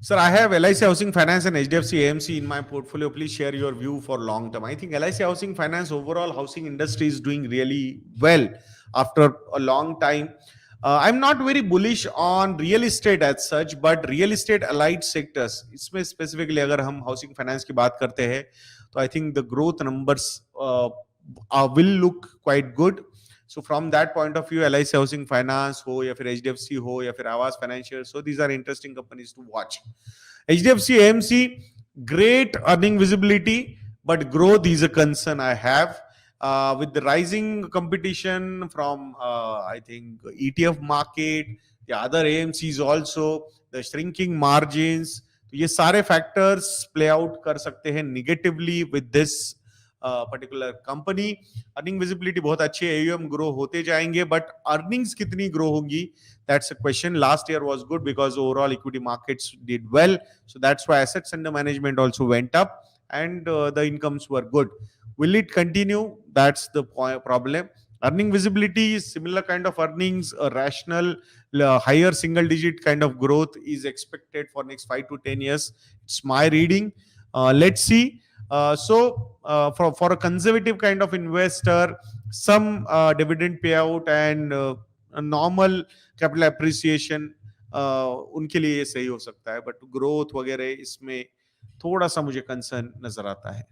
Sir, I have LIC Housing Finance and Hdfc AMC in my portfolio. Please share your view for long term. I think LIC Housing Finance, overall housing industry is doing really well after a long time. I'm not very bullish on real estate as such, but real estate allied sectors. इसमें specifically अगर हम housing finance की बात करते हैं, तो I think the growth numbers will look quite good. So from that point of view, LIC Housing Finance हो या फिर HDFC हो या फिर आवास Financial, so these are interesting companies to watch. HDFC AMC, great earning visibility, but growth is a concern I have. With the rising competition from I think ETF market, the other AMCs also, the shrinking margins, तो ये सारे factors play out कर सकते हैं negatively with this particular company. Earning visibility बहुत अच्छी है, AUM grow होते जाएंगे, बट अर्निंग्स कितनी ग्रो होंगी, that's a question. Last year was good because overall equity markets did well, so that's why assets under management also went up and the incomes were good. Will it continue? That's the problem. Earning visibility is similar kind of earnings, a rational higher single digit kind of growth is expected for next 5 to 10 years. It's my reading. Let's see. For a conservative kind of investor, some dividend payout and a normal capital appreciation उनके लिए ये सही हो सकता है, but growth वगैरह इसमें थोड़ा सा मुझे कंसर्न नजर आता है.